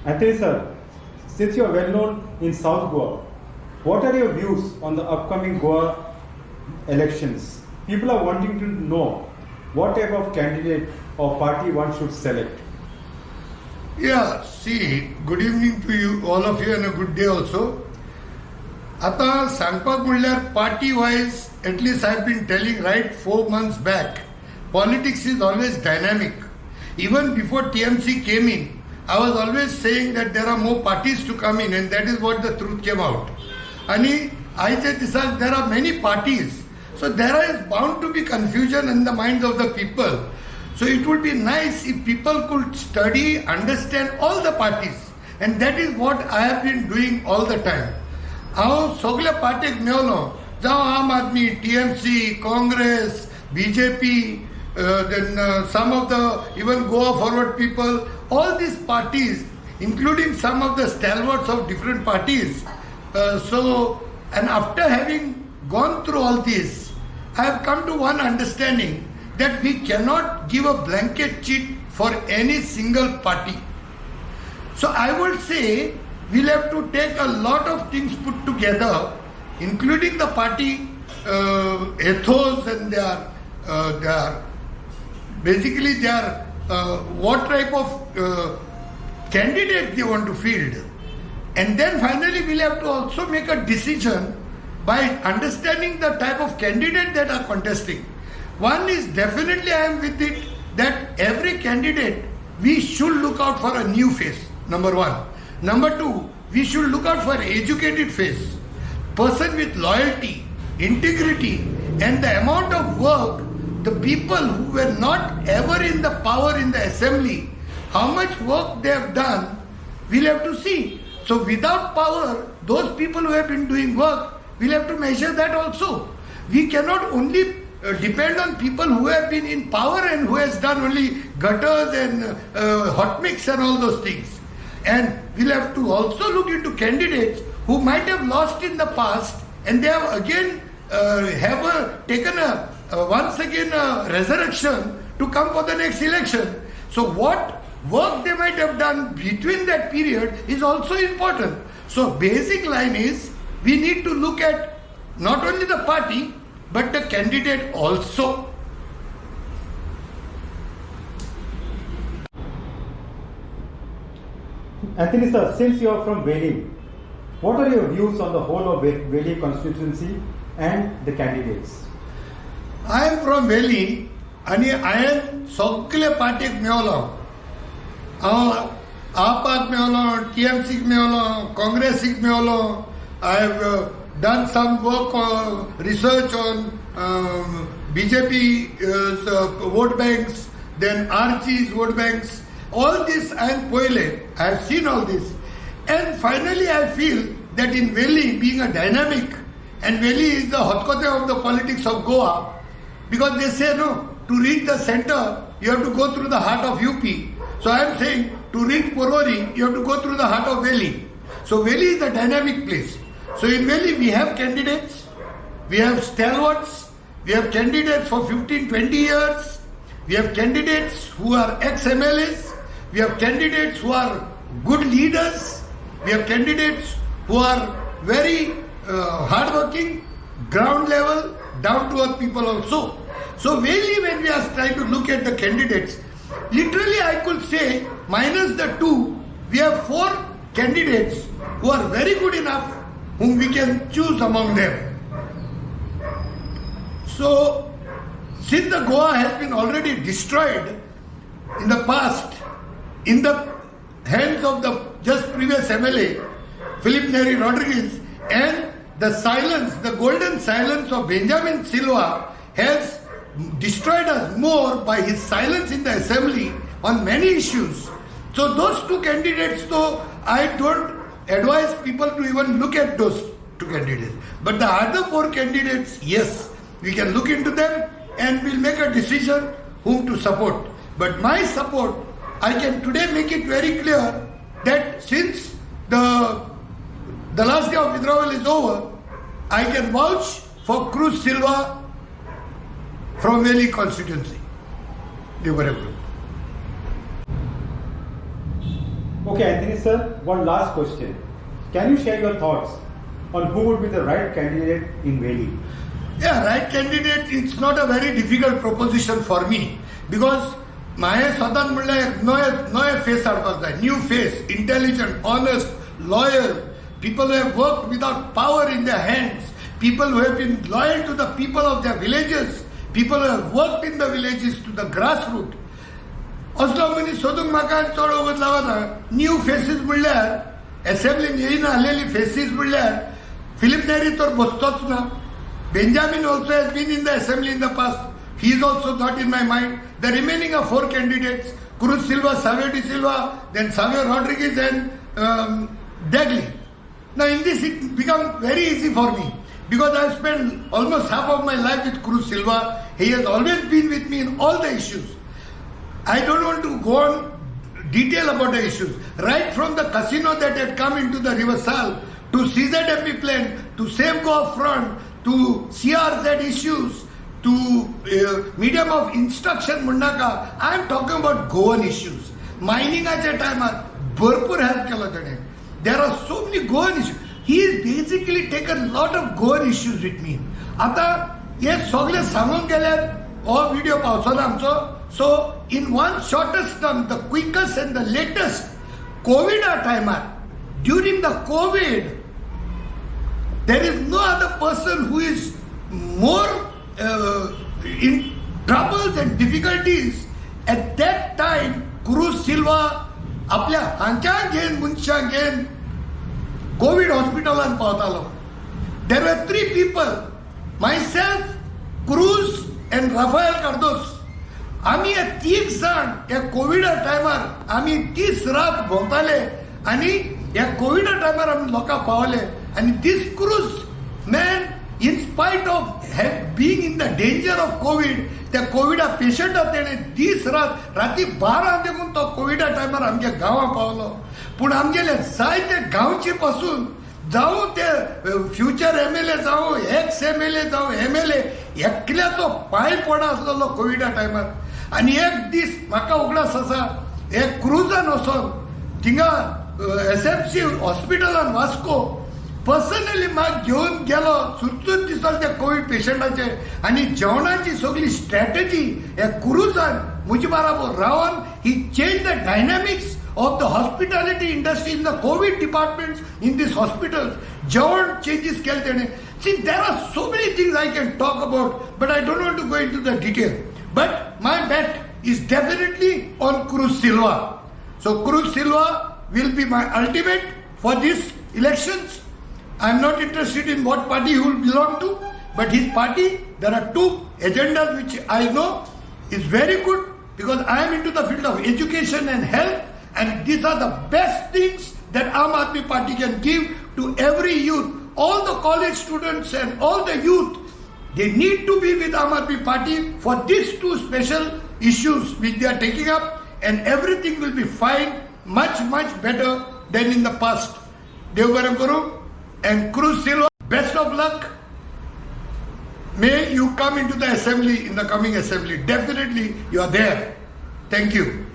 Anthony sir, since you are well known in South Goa, what are your views on the upcoming Goa elections? People are wanting to know what type of candidate or party one should select. Yeah, see, good evening to you, all of you, and a good day also. आता सांगपाक म्हणल्यार party wise, at least I've been telling right 4 months back, politics is always dynamic. Even before TMC came in, I was always saying that there are more parties to come in, and that is what the truth came out. And I said there are many parties, so there is bound to be confusion in the minds of the people. So it would be nice if people could study, understand all the parties, and that is what I have been doing all the time. हांव सगळे partake मेवलो, जावं आम आदमी, TMC, Congress, BJP, then some of the even Goa forward people, all these parties, including some of the stalwarts of different parties. And after having gone through all this, I have come to one understanding that we cannot give a blanket cheat for any single party. So I would say we'll have to take a lot of things put together, including the party ethos and their what type of candidate they want to field. And then finally we'll have to also make a decision by understanding the type of candidate that are contesting. One is definitely, I am with it, that every candidate, we should look out for a new face, number one. Number two, we should look out for educated face, person with loyalty, integrity, and the amount of work, the people who were not ever in the power in the assembly, how much work they have done, we'll have to see. So without power, those people who have been doing work, we'll have to measure that also. We cannot only depend on people who have been in power and who has done only gutters and hot mix and all those things. And we'll have to also look into candidates who might have lost in the past and they have again taken once again a resurrection to come for the next election. So what work they might have done between that period is also important. So basic line is we need to look at not only the party but the candidate also. Anthony sir, since you are from VELIM, what are your views on the whole of VELIM constituency and the candidates? I am from VELIM and I am सगळे पार्टीक मेवलो. हांव आपाक मेवलो, TMCक मेवलो, काँग्रेसीक मेवलो. I have done some work on research on BJP vote banks, then RG's vote banks. All this I am poile. I have seen all this. And finally I feel that in VELIM being a dynamic, and VELIM is the hotkote of the politics of Goa, because they say no, to reach the center you have to go through the heart of UP. So I am saying to reach Porvorim you have to go through the heart of VELIM. So VELIM is a dynamic place. So in VELIM we have candidates, we have stalwarts, we have candidates for 15-20 years, we have candidates who are ex-MLAs, we have candidates who are good leaders, we have candidates who are very hardworking, ground level, down to earth people also. So really when we are trying to look at the candidates, literally I could say minus the two, we have 4 candidates who are very good enough whom we can choose among them. So since the Goa has been already destroyed in the past in the hands of the just previous MLA, Philip Neri Rodriguez, and the silence, the golden silence of Benjamin Silva has destroyed us more by his silence in the assembly on many issues. So those 2 candidates, though, I don't advise people to even look at those 2 candidates. But the other 4 candidates, yes, we can look into them and we'll make a decision whom to support. But my support, I can today make it very clear that since the last day of withdrawal is over, I can vouch for Cruz Silva from VELIM constituency. Okay, Anthony sir, one last question. Can you share your thoughts on who would be the right candidate in VELIM? Yeah, right candidate, it's not a very difficult proposition for me because माझे स्वतः म्हणल्यार नवे face हाडपाक जाय, new face, intelligent, honest, loyal, people who have worked without power in their hands, people who have been loyal to the people of their villages, people who have worked in the villages to the grassroots. असलो मनीस सोदूंक म्हाका चड वगत लागना. New faces म्हणल्यार असेंब्लीन येयना आलेली फेसीस म्हणल्यार फिलिप नेरी तर बसतोच ना. Benjamin also has been in the assembly in the past. He is also not in my mind. The remaining are 4 candidates: Cruz Silva, Savio DSilva, then Savio Rodriguez and Dagley. Now in this it becomes very easy for me because I have spent almost half of my life with Cruz Silva. He has always been with me in all the issues. I don't want to go on detail about the issues. Right from the casino that had come into the River Sal, to CZMP plan, to Safeguard Front, to CRZ issues, to medium of instruction Mundaka, I am talking about Goan issues. Mining at a time, Burpur help keला. There are so many Goan issues. He has basically taken a lot of Goan issues with me. आता हे सगळे सांगून गेल्यार हो video पावसलो आमचो. So in one shortest term, the quickest and the latest COVID timer, during the COVID, there is no other person who is more in troubles and difficulties. At that time, Cruz Silva आपल्या हांच्या घेन मनशां घेन COVID hospitalan पावतालो. There were 3 people, myself, Cruz and Rafael Cardos. आम्ही हे 3 जण या Covid टायमार आम्ही 30 रात भोंवताले आणि या कोविड टायमार आम्ही लोकांक पावले. आणि this cruise man, in spite of being in the danger of Covid, त्या कोविडा पेशंटा तेणे 30 रात राती 12 देखून तो कोविडा टायमार आमच्या गांवां पावलो. पूण आमगेले जायते गांवचे पासून जावं ते फ्युचर MLA जावं एक्स MLA जावं MLA एकल्याचो पांय पडा आसलेलो कोविडा टायमार. आणि एक दीस म्हाका उगडास आसा, हे क्रुजान वचोन थिंगा SFC हॉस्पिटलान वास्को पर्सनली म्हाका घेवन गेलो. सुचून दिसताले त्या कोविड पेशंटाचे. आणि जेवणाची सगळी स्ट्रॅटेजी हे क्रुजान म्हजे बराबर रावन ही change the dynamics of the hospitality industry in the COVID departments in these hospitals. Jevan changes kele tene. See, there are so many things I can talk about, but I don't want to go into the detail. But my bet is definitely on Cruz Silva. So Cruz Silva will be my ultimate for these elections. I am not interested in what party he will belong to, but his party, there are 2 agendas which I know is very good because I am into the field of education and health. And these are the best things that Aam Aadmi Party can give to every youth. All the college students and all the youth, they need to be with Aam Aadmi Party for these 2 special issues which they are taking up, and everything will be fine, much, much better than in the past. Devgaram Guru and Cruz Silva, best of luck. May you come into the assembly in the coming assembly. Definitely you are there. Thank you.